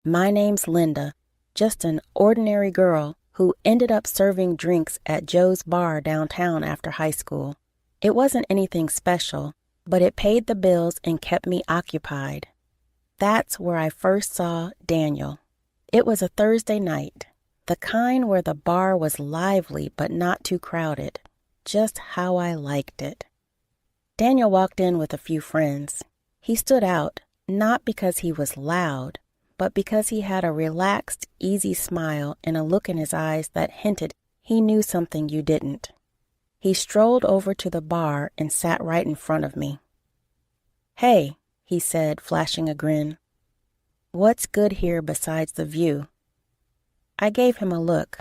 My name's Linda, just an ordinary girl who ended up serving drinks at Joe's bar downtown after high school. It wasn't anything special, but it paid the bills and kept me occupied. That's where I first saw Daniel. It was a Thursday night, the kind where the bar was lively but not too crowded, just how I liked it. Daniel walked in with a few friends. He stood out, not because he was loud, but because he had a relaxed, easy smile and a look in his eyes that hinted he knew something you didn't. He strolled over to the bar and sat right in front of me. "Hey," he said, flashing a grin. "What's good here besides the view?" I gave him a look.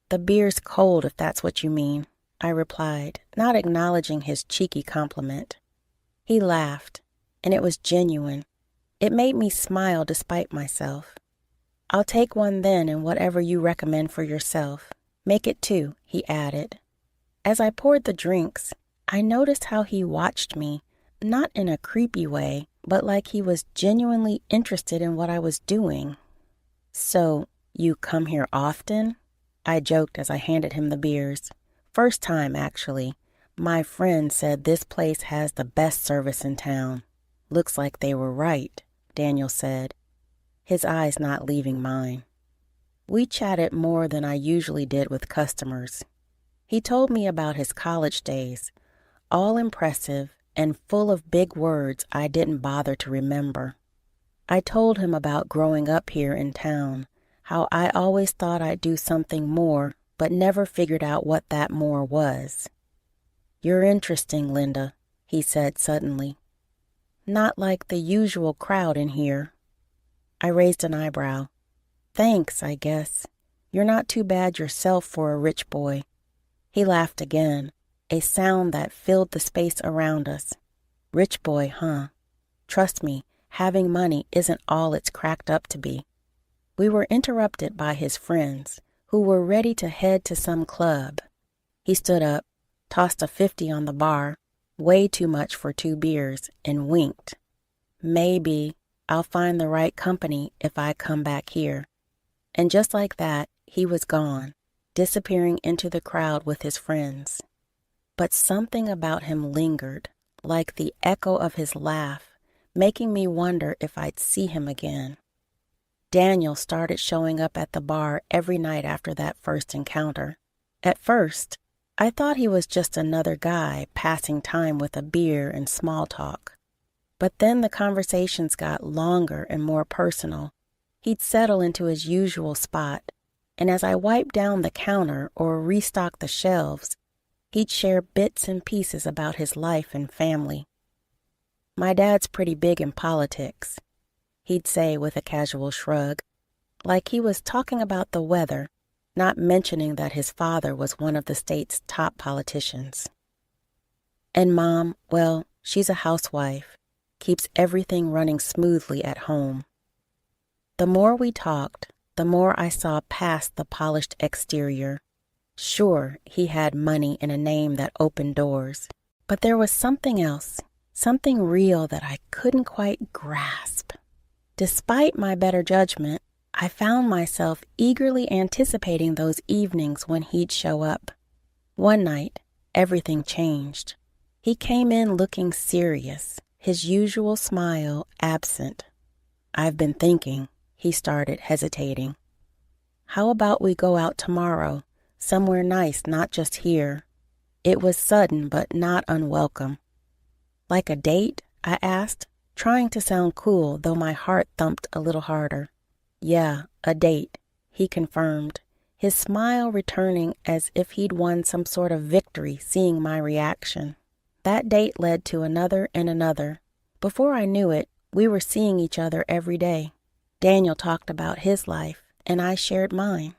"The beer's cold, if that's what you mean," I replied, not acknowledging his cheeky compliment. He laughed, and it was genuine. It made me smile despite myself. "I'll take one then and whatever you recommend for yourself. Make it 2, he added. As I poured the drinks, I noticed how he watched me, not in a creepy way, but like he was genuinely interested in what I was doing. "So, you come here often?" I joked as I handed him the beers. "First time, actually. My friend said this place has the best service in town." "Looks like they were right," Daniel said, his eyes not leaving mine. We chatted more than I usually did with customers. He told me about his college days, all impressive and full of big words I didn't bother to remember. I told him about growing up here in town, how I always thought I'd do something more, but never figured out what that more was. "You're interesting, Linda," he said suddenly. "Not like the usual crowd in here." I raised an eyebrow. "Thanks, I guess. You're not too bad yourself for a rich boy." He laughed again, a sound that filled the space around us. "Rich boy, huh? Trust me, having money isn't all it's cracked up to be." We were interrupted by his friends, who were ready to head to some club. He stood up, tossed a 50 on the bar, way too much for 2 beers, and winked. "Maybe I'll find the right company if I come back here." And just like that, he was gone, disappearing into the crowd with his friends. But something about him lingered, like the echo of his laugh, making me wonder if I'd see him again. Daniel started showing up at the bar every night after that first encounter. At first, I thought he was just another guy passing time with a beer and small talk. But then the conversations got longer and more personal. He'd settle into his usual spot, and as I wiped down the counter or restocked the shelves, he'd share bits and pieces about his life and family. "My dad's pretty big in politics," he'd say with a casual shrug, like he was talking about the weather, not mentioning that his father was one of the state's top politicians. "And Mom, well, she's a housewife, keeps everything running smoothly at home." The more we talked, the more I saw past the polished exterior. Sure, he had money and a name that opened doors, but there was something else, something real that I couldn't quite grasp. Despite my better judgment, I found myself eagerly anticipating those evenings when he'd show up. One night, everything changed. He came in looking serious, his usual smile absent. "I've been thinking," he started, hesitating. "How about we go out tomorrow, somewhere nice, not just here?" It was sudden but not unwelcome. "Like a date?" I asked, trying to sound cool, though my heart thumped a little harder. "Yeah, a date," he confirmed, his smile returning as if he'd won some sort of victory seeing my reaction. That date led to another and another. Before I knew it, we were seeing each other every day. Daniel talked about his life, and I shared mine.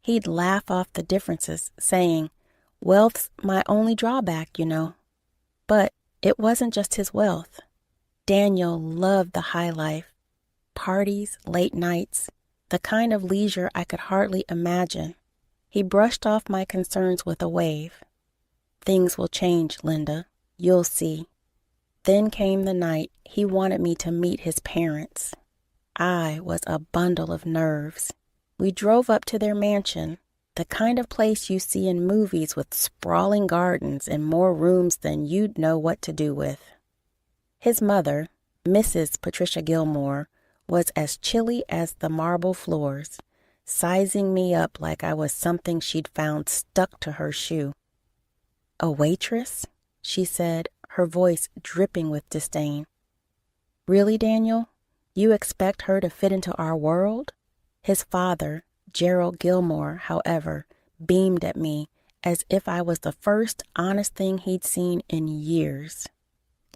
He'd laugh off the differences, saying, "Wealth's my only drawback, you know." But it wasn't just his wealth. Daniel loved the high life, parties, late nights, the kind of leisure I could hardly imagine. He brushed off my concerns with a wave. "Things will change, Linda. You'll see." Then came the night he wanted me to meet his parents. I was a bundle of nerves. We drove up to their mansion, the kind of place you see in movies with sprawling gardens and more rooms than you'd know what to do with. His mother, Mrs. Patricia Gilmore, was as chilly as the marble floors, sizing me up like I was something she'd found stuck to her shoe. "A waitress?" she said, her voice dripping with disdain. "Really, Daniel? You expect her to fit into our world?" His father, Gerald Gilmore, however, beamed at me as if I was the first honest thing he'd seen in years.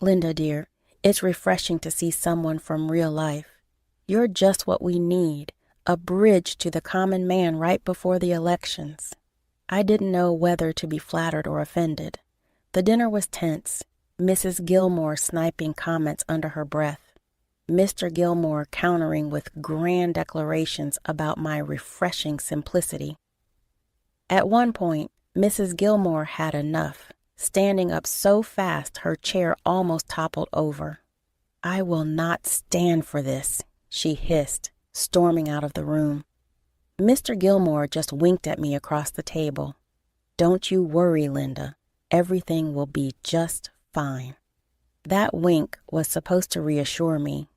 "Linda, dear, it's refreshing to see someone from real life. You're just what we need, a bridge to the common man right before the elections." I didn't know whether to be flattered or offended. The dinner was tense, Mrs. Gilmore sniping comments under her breath, Mr. Gilmore countering with grand declarations about my refreshing simplicity. At one point, Mrs. Gilmore had enough, standing up so fast her chair almost toppled over. "I will not stand for this," she hissed, storming out of the room. Mr. Gilmore just winked at me across the table. "Don't you worry, Linda. Everything will be just fine." That wink was supposed to reassure me,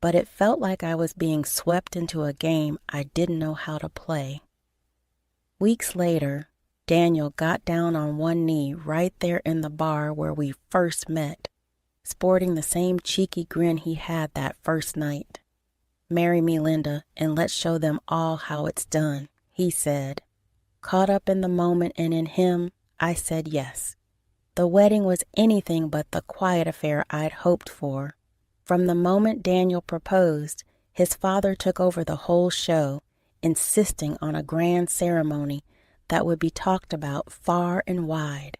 but it felt like I was being swept into a game I didn't know how to play. Weeks later, Daniel got down on one knee right there in the bar where we first met, sporting the same cheeky grin he had that first night. "Marry me, Linda, and let's show them all how it's done," he said. Caught up in the moment and in him, I said yes. The wedding was anything but the quiet affair I'd hoped for. From the moment Daniel proposed, his father took over the whole show, insisting on a grand ceremony that would be talked about far and wide.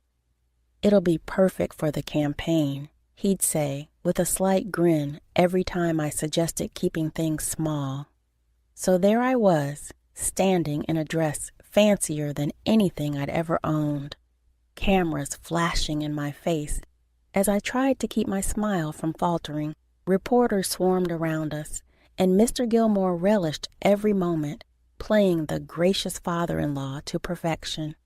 "It'll be perfect for the campaign," he'd say, with a slight grin every time I suggested keeping things small. So there I was, standing in a dress fancier than anything I'd ever owned, cameras flashing in my face. As I tried to keep my smile from faltering, reporters swarmed around us, and Mr. Gilmore relished every moment, playing the gracious father-in-law to perfection.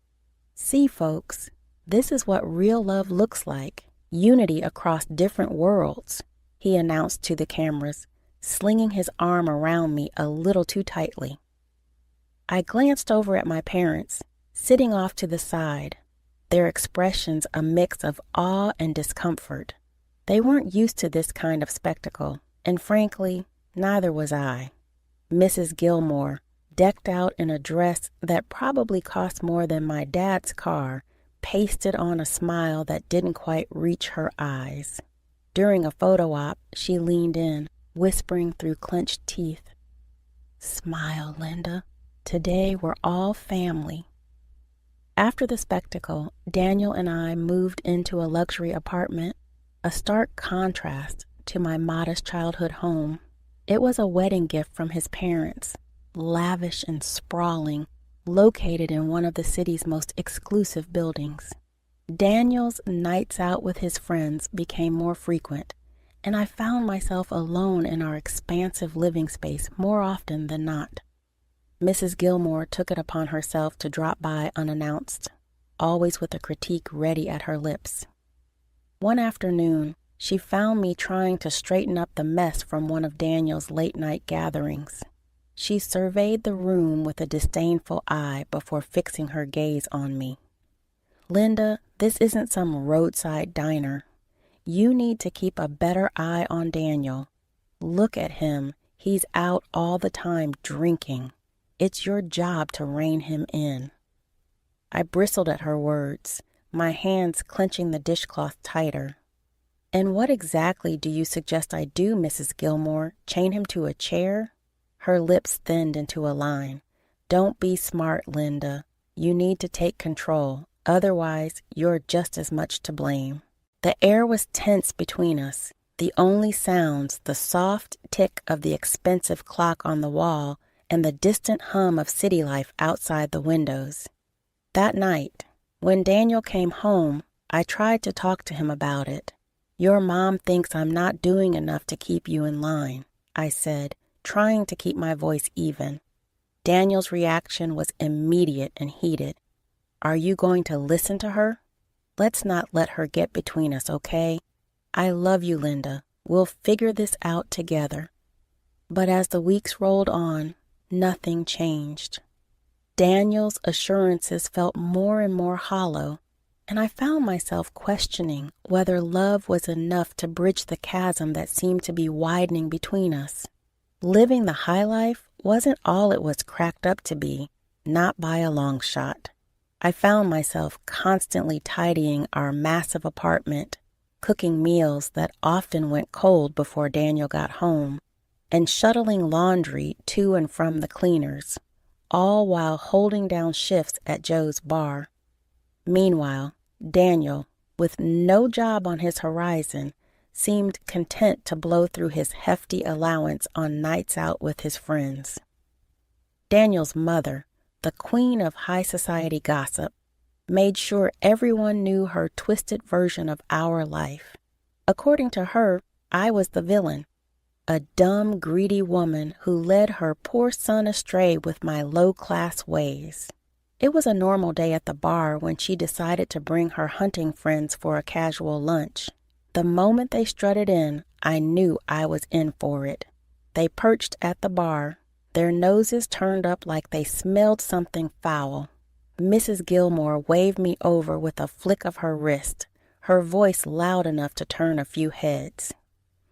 "See, folks, this is what real love looks like. Unity across different worlds," he announced to the cameras, slinging his arm around me a little too tightly. I glanced over at my parents, sitting off to the side, their expressions a mix of awe and discomfort. They weren't used to this kind of spectacle, and frankly, neither was I. Mrs. Gilmore, decked out in a dress that probably cost more than my dad's car, pasted on a smile that didn't quite reach her eyes. During a photo op, she leaned in, whispering through clenched teeth, "Smile, Linda. Today we're all family." After the spectacle, Daniel and I moved into a luxury apartment, a stark contrast to my modest childhood home. It was a wedding gift from his parents, lavish and sprawling, located in one of the city's most exclusive buildings. Daniel's nights out with his friends became more frequent, and I found myself alone in our expansive living space more often than not. Mrs. Gilmore took it upon herself to drop by unannounced, always with a critique ready at her lips. One afternoon, she found me trying to straighten up the mess from one of Daniel's late-night gatherings. She surveyed the room with a disdainful eye before fixing her gaze on me. "Linda, this isn't some roadside diner. You need to keep a better eye on Daniel. Look at him. He's out all the time drinking. It's your job to rein him in." I bristled at her words, my hands clenching the dishcloth tighter. "And what exactly do you suggest I do, Mrs. Gilmore? Chain him to a chair?" Her lips thinned into a line. "Don't be smart, Linda. You need to take control. Otherwise, you're just as much to blame." The air was tense between us. The only sounds, the soft tick of the expensive clock on the wall and the distant hum of city life outside the windows. That night, when Daniel came home, I tried to talk to him about it. "Your mom thinks I'm not doing enough to keep you in line," I said, trying to keep my voice even. Daniel's reaction was immediate and heated. "Are you going to listen to her? Let's not let her get between us, okay? I love you, Linda. We'll figure this out together." But as the weeks rolled on, nothing changed. Daniel's assurances felt more and more hollow, and I found myself questioning whether love was enough to bridge the chasm that seemed to be widening between us. Living the high life wasn't all it was cracked up to be, not by a long shot. I found myself constantly tidying our massive apartment, cooking meals that often went cold before Daniel got home, and shuttling laundry to and from the cleaners, all while holding down shifts at Joe's bar. Meanwhile, Daniel, with no job on his horizon, seemed content to blow through his hefty allowance on nights out with his friends. Daniel's mother, the queen of high society gossip, made sure everyone knew her twisted version of our life. According to her, I was the villain, a dumb, greedy woman who led her poor son astray with my low-class ways. It was a normal day at the bar when she decided to bring her hunting friends for a casual lunch. The moment they strutted in, I knew I was in for it. They perched at the bar, their noses turned up like they smelled something foul. Mrs. Gilmore waved me over with a flick of her wrist, her voice loud enough to turn a few heads.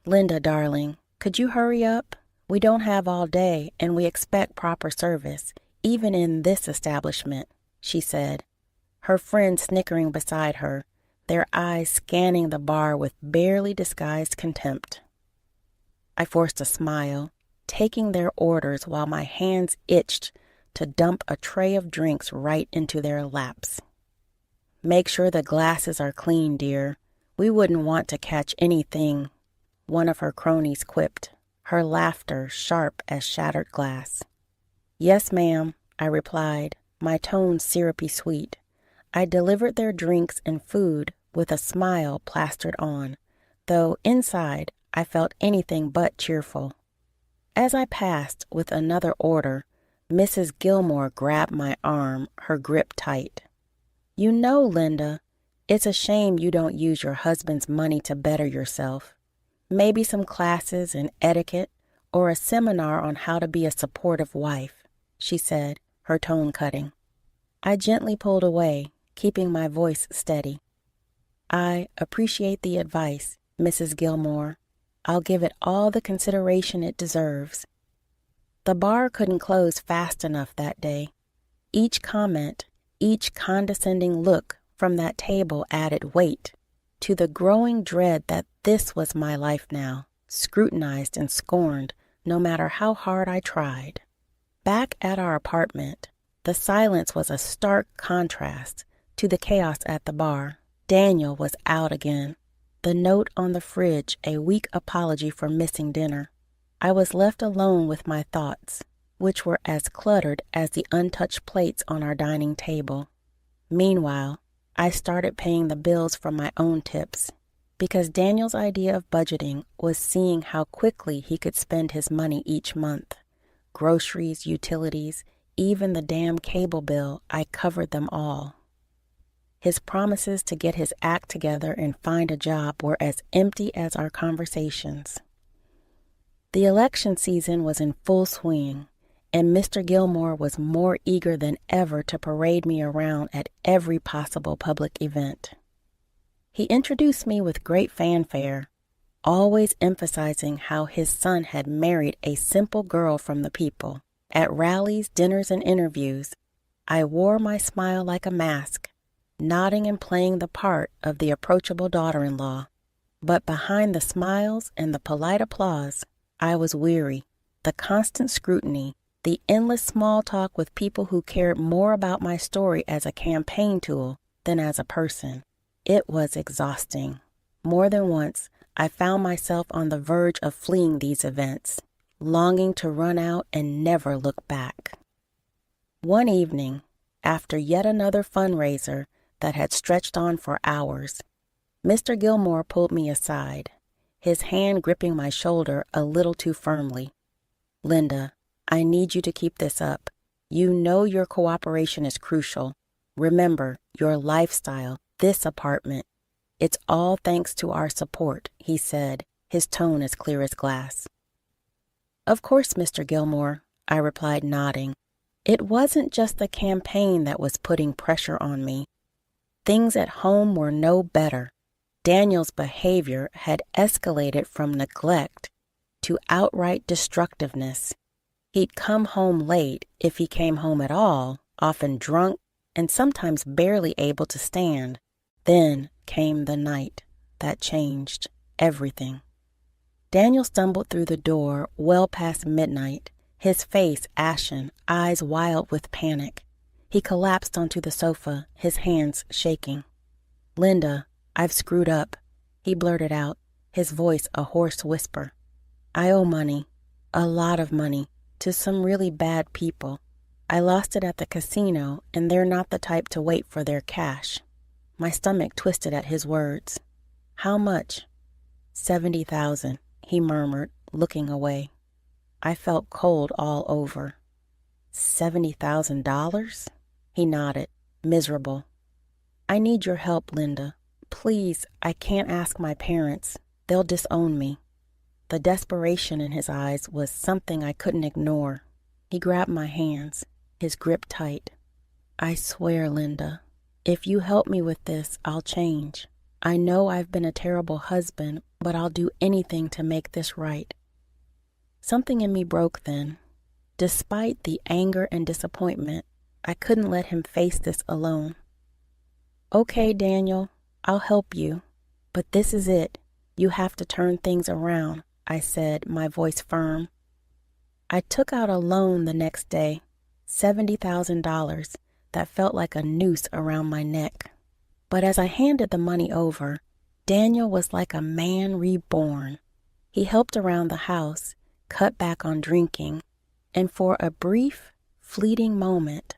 "Linda, darling, could you hurry up? We don't have all day, and we expect proper service, even in this establishment," she said, her friend snickering beside her, their eyes scanning the bar with barely disguised contempt. I forced a smile, taking their orders while my hands itched to dump a tray of drinks right into their laps. "Make sure the glasses are clean, dear. We wouldn't want to catch anything," one of her cronies quipped, her laughter sharp as shattered glass. "Yes, ma'am," I replied, my tone syrupy sweet. I delivered their drinks and food with a smile plastered on, though inside I felt anything but cheerful. As I passed with another order, Mrs. Gilmore grabbed my arm, her grip tight. "You know, Linda, it's a shame you don't use your husband's money to better yourself. Maybe some classes in etiquette or a seminar on how to be a supportive wife," she said, her tone cutting. I gently pulled away, keeping my voice steady. "I appreciate the advice, Mrs. Gilmore. I'll give it all the consideration it deserves." The bar couldn't close fast enough that day. Each comment, each condescending look from that table added weight to the growing dread that this was my life now, scrutinized and scorned no matter how hard I tried. Back at our apartment, the silence was a stark contrast to the chaos at the bar. Daniel was out again, the note on the fridge a weak apology for missing dinner. I was left alone with my thoughts, which were as cluttered as the untouched plates on our dining table. Meanwhile, I started paying the bills from my own tips, because Daniel's idea of budgeting was seeing how quickly he could spend his money each month. Groceries, utilities, even the damn cable bill, I covered them all. His promises to get his act together and find a job were as empty as our conversations. The election season was in full swing, and Mr. Gilmore was more eager than ever to parade me around at every possible public event. He introduced me with great fanfare, always emphasizing how his son had married a simple girl from the people. At rallies, dinners, and interviews, I wore my smile like a mask, nodding and playing the part of the approachable daughter-in-law. But behind the smiles and the polite applause, I was weary. The constant scrutiny, the endless small talk with people who cared more about my story as a campaign tool than as a person. It was exhausting. More than once, I found myself on the verge of fleeing these events, longing to run out and never look back. One evening, after yet another fundraiser that had stretched on for hours, Mr. Gilmore pulled me aside, his hand gripping my shoulder a little too firmly. Linda, I need you to keep this up. You know your cooperation is crucial. Remember, your lifestyle, this apartment. It's all thanks to our support, he said, his tone as clear as glass. Of course, Mr. Gilmore, I replied, nodding. It wasn't just the campaign that was putting pressure on me. Things at home were no better. Daniel's behavior had escalated from neglect to outright destructiveness. He'd come home late, if he came home at all, often drunk and sometimes barely able to stand. Then came the night that changed everything. Daniel stumbled through the door well past midnight, his face ashen, eyes wild with panic. He collapsed onto the sofa, his hands shaking. Linda, I've screwed up, he blurted out, his voice a hoarse whisper. I owe money, a lot of money, to some really bad people. I lost it at the casino, and they're not the type to wait for their cash. My stomach twisted at his words. How much? 70,000, he murmured, looking away. I felt cold all over. $70,000? He nodded, miserable. I need your help, Linda. Please, I can't ask my parents. They'll disown me. The desperation in his eyes was something I couldn't ignore. He grabbed my hands, his grip tight. I swear, Linda, if you help me with this, I'll change. I know I've been a terrible husband, but I'll do anything to make this right. Something in me broke then. Despite the anger and disappointment, I couldn't let him face this alone. Okay, Daniel, I'll help you, but this is it. You have to turn things around, I said, my voice firm. I took out a loan the next day, $70,000, that felt like a noose around my neck. But as I handed the money over, Daniel was like a man reborn. He helped around the house, cut back on drinking, and for a brief, fleeting moment,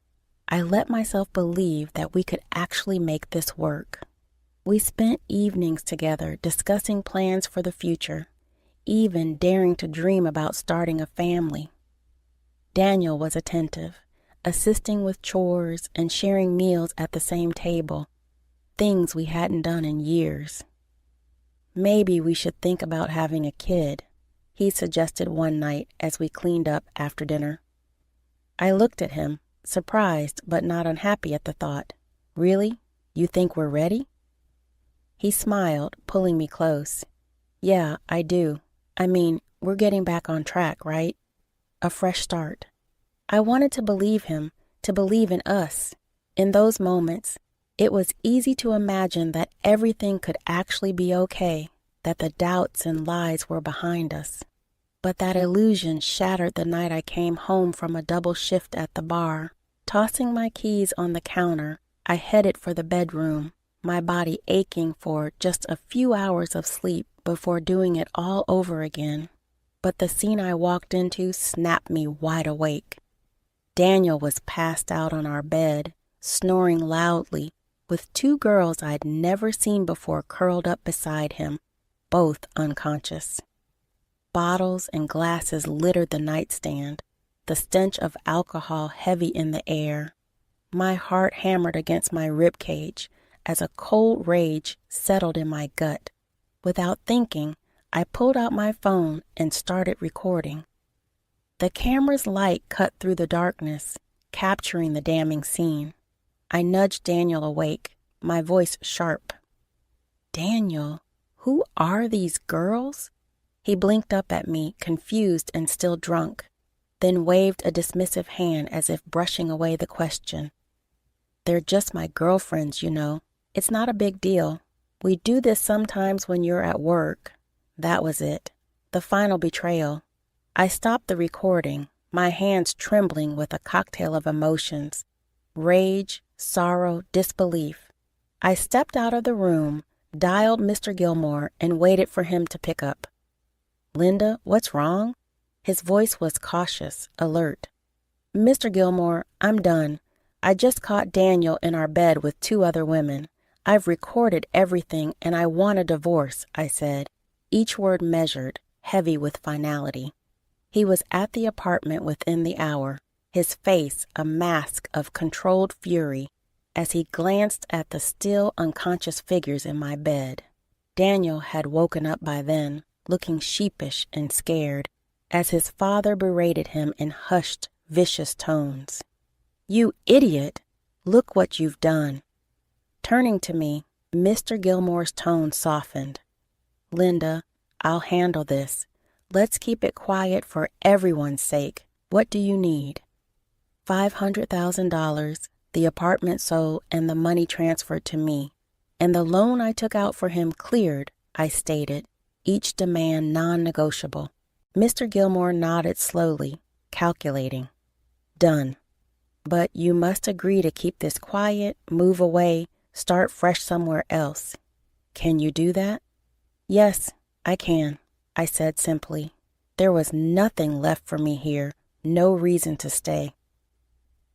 I let myself believe that we could actually make this work. We spent evenings together discussing plans for the future, even daring to dream about starting a family. Daniel was attentive, assisting with chores and sharing meals at the same table, things we hadn't done in years. Maybe we should think about having a kid, he suggested one night as we cleaned up after dinner. I looked at him, surprised but not unhappy at the thought. Really? You think we're ready? He smiled, pulling me close. Yeah, I do. I mean, we're getting back on track, right? A fresh start. I wanted to believe him, to believe in us. In those moments, it was easy to imagine that everything could actually be okay, that the doubts and lies were behind us. But that illusion shattered the night I came home from a double shift at the bar. Tossing my keys on the counter, I headed for the bedroom, my body aching for just a few hours of sleep before doing it all over again. But the scene I walked into snapped me wide awake. Daniel was passed out on our bed, snoring loudly, with two girls I'd never seen before curled up beside him, both unconscious. Bottles and glasses littered the nightstand, the stench of alcohol heavy in the air. My heart hammered against my ribcage as a cold rage settled in my gut. Without thinking, I pulled out my phone and started recording. The camera's light cut through the darkness, capturing the damning scene. I nudged Daniel awake, my voice sharp. Daniel, who are these girls? He blinked up at me, confused and still drunk, then waved a dismissive hand as if brushing away the question. They're just my girlfriends, you know. It's not a big deal. We do this sometimes when you're at work. That was it. The final betrayal. I stopped the recording, my hands trembling with a cocktail of emotions. Rage, sorrow, disbelief. I stepped out of the room, dialed Mr. Gilmore, and waited for him to pick up. Linda, what's wrong? His voice was cautious, alert. Mr. Gilmore, I'm done. I just caught Daniel in our bed with two other women. I've recorded everything and I want a divorce, I said, each word measured, heavy with finality. He was at the apartment within the hour, his face a mask of controlled fury as he glanced at the still unconscious figures in my bed. Daniel had woken up by then, looking sheepish and scared, as his father berated him in hushed, vicious tones. "You idiot! Look what you've done." Turning to me, Mr. Gilmore's tone softened. "Linda, I'll handle this. Let's keep it quiet for everyone's sake. What do you need?" $500,000, the apartment sold and the money transferred to me, and the loan I took out for him cleared, I stated, each demand non-negotiable. Mr. Gilmore nodded slowly, calculating. "Done. But you must agree to keep this quiet, move away, start fresh somewhere else. Can you do that?" "Yes, I can," I said simply. There was nothing left for me here, no reason to stay.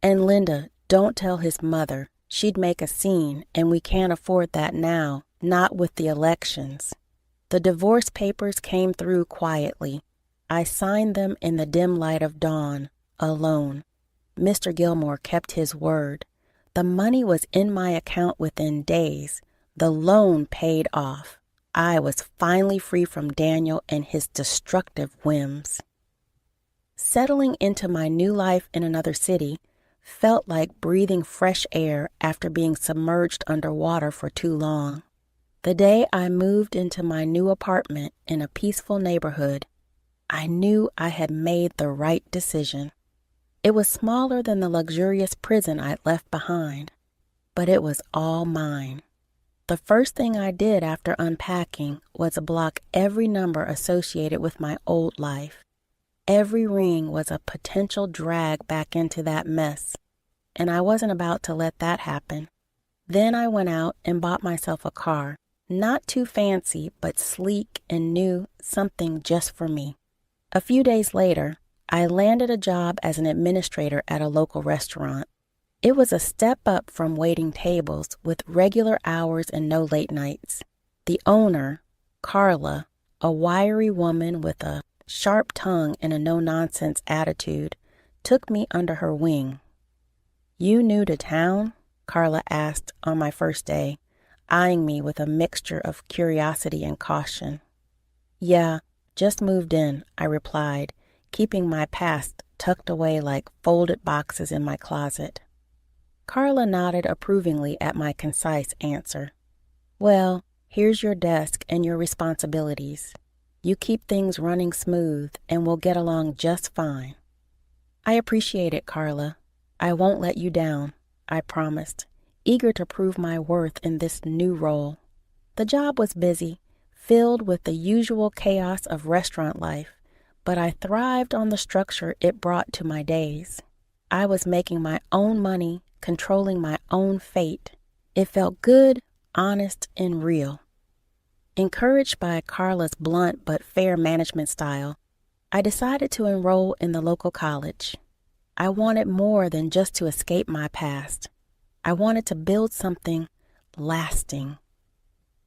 "And Linda, don't tell his mother. She'd make a scene, and we can't afford that now, not with the elections." The divorce papers came through quietly. I signed them in the dim light of dawn, alone. Mr. Gilmore kept his word. The money was in my account within days. The loan paid off. I was finally free from Daniel and his destructive whims. Settling into my new life in another city felt like breathing fresh air after being submerged underwater for too long. The day I moved into my new apartment in a peaceful neighborhood, I knew I had made the right decision. It was smaller than the luxurious prison I'd left behind, but it was all mine. The first thing I did after unpacking was block every number associated with my old life. Every ring was a potential drag back into that mess, and I wasn't about to let that happen. Then I went out and bought myself a car, not too fancy, but sleek and new, something just for me. A few days later, I landed a job as an administrator at a local restaurant. It was a step up from waiting tables with regular hours and no late nights. The owner, Carla, a wiry woman with a sharp tongue and a no-nonsense attitude, took me under her wing. "You new to town?" Carla asked on my first day, eyeing me with a mixture of curiosity and caution. "Yeah, just moved in," I replied, keeping my past tucked away like folded boxes in my closet. Carla nodded approvingly at my concise answer. "Well, here's your desk and your responsibilities. You keep things running smooth, and we'll get along just fine." "I appreciate it, Carla. I won't let you down," I promised, eager to prove my worth in this new role. The job was busy, filled with the usual chaos of restaurant life, but I thrived on the structure it brought to my days. I was making my own money, controlling my own fate. It felt good, honest, and real. Encouraged by Carla's blunt but fair management style, I decided to enroll in the local college. I wanted more than just to escape my past. I wanted to build something lasting.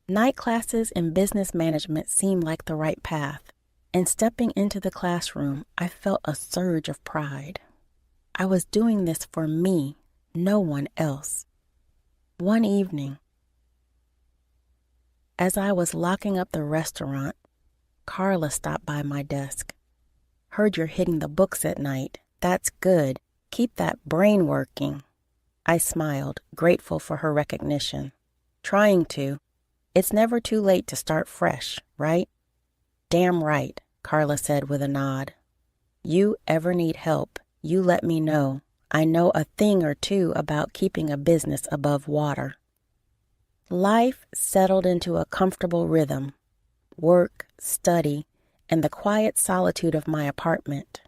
Night classes in business management seemed like the right path, and stepping into the classroom, I felt a surge of pride. I was doing this for me, no one else. One evening, as I was locking up the restaurant, Carla stopped by my desk. "Heard you're hitting the books at night. That's good. Keep that brain working." I smiled, grateful for her recognition. "Trying to. It's never too late to start fresh, right?" "Damn right," Carla said with a nod. "You ever need help, you let me know. I know a thing or two about keeping a business above water." Life settled into a comfortable rhythm. Work, study, and the quiet solitude of my apartment.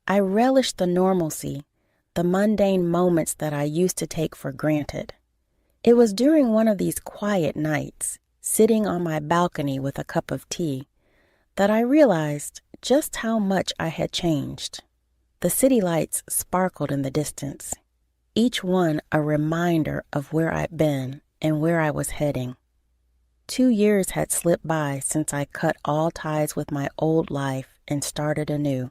I relished the normalcy, the mundane moments that I used to take for granted. It was during one of these quiet nights, sitting on my balcony with a cup of tea, that I realized just how much I had changed. The city lights sparkled in the distance, each one a reminder of where I'd been and where I was heading. 2 years had slipped by since I cut all ties with my old life and started anew.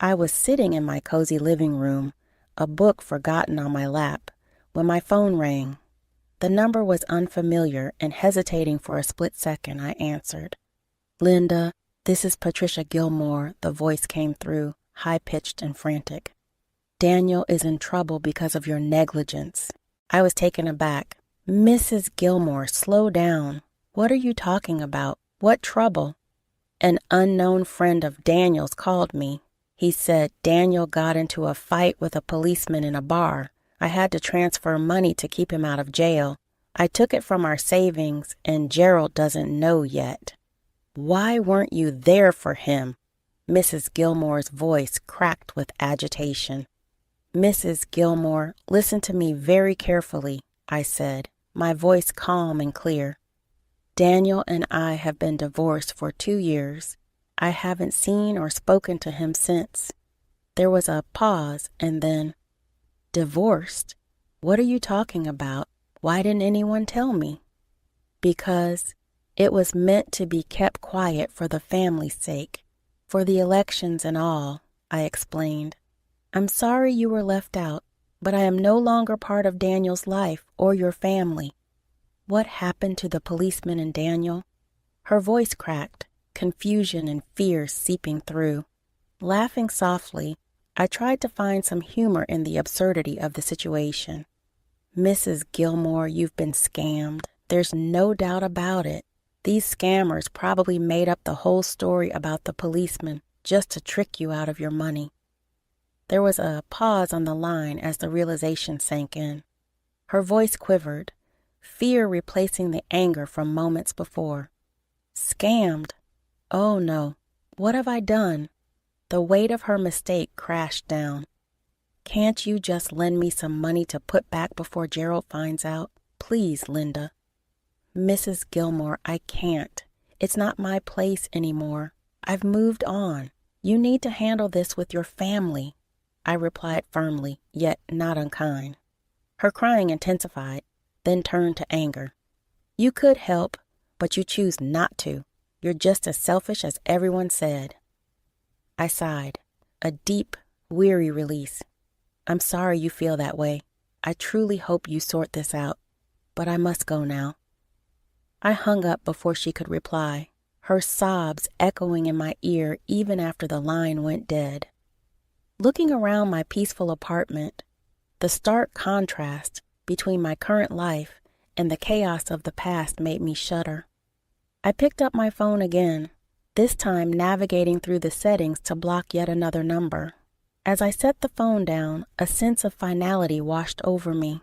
I was sitting in my cozy living room, a book forgotten on my lap, when my phone rang. The number was unfamiliar, and hesitating for a split second, I answered. "Linda, this is Patricia Gilmore," the voice came through, high-pitched and frantic. "Daniel is in trouble because of your negligence." I was taken aback. "Mrs. Gilmore, slow down. What are you talking about? What trouble?" "An unknown friend of Daniel's called me. He said Daniel got into a fight with a policeman in a bar. I had to transfer money to keep him out of jail. I took it from our savings, and Gerald doesn't know yet." "Why weren't you there for him?" Mrs. Gilmore's voice cracked with agitation. "Mrs. Gilmore, listen to me very carefully," I said, my voice calm and clear. "Daniel and I have been divorced for 2 years. I haven't seen or spoken to him since." There was a pause, and then, "Divorced? What are you talking about? Why didn't anyone tell me?" "Because it was meant to be kept quiet for the family's sake, for the elections and all," I explained. "I'm sorry you were left out, but I am no longer part of Daniel's life or your family." "What happened to the policeman and Daniel?" Her voice cracked, confusion and fear seeping through. Laughing softly, I tried to find some humor in the absurdity of the situation. "Mrs. Gilmore, you've been scammed. There's no doubt about it. These scammers probably made up the whole story about the policeman just to trick you out of your money." There was a pause on the line as the realization sank in. Her voice quivered, fear replacing the anger from moments before. "Scammed? Oh no. What have I done?" The weight of her mistake crashed down. "Can't you just lend me some money to put back before Gerald finds out? Please, Linda." "Mrs. Gilmore, I can't. It's not my place anymore. I've moved on. You need to handle this with your family," I replied firmly, yet not unkind. Her crying intensified, then turned to anger. "You could help, but you choose not to. You're just as selfish as everyone said." I sighed, a deep, weary release. "I'm sorry you feel that way. I truly hope you sort this out, but I must go now." I hung up before she could reply, her sobs echoing in my ear even after the line went dead. Looking around my peaceful apartment, the stark contrast between my current life and the chaos of the past made me shudder. I picked up my phone again, this time navigating through the settings to block yet another number. As I set the phone down, a sense of finality washed over me.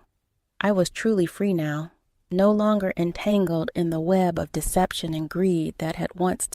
I was truly free now, no longer entangled in the web of deception and greed that had once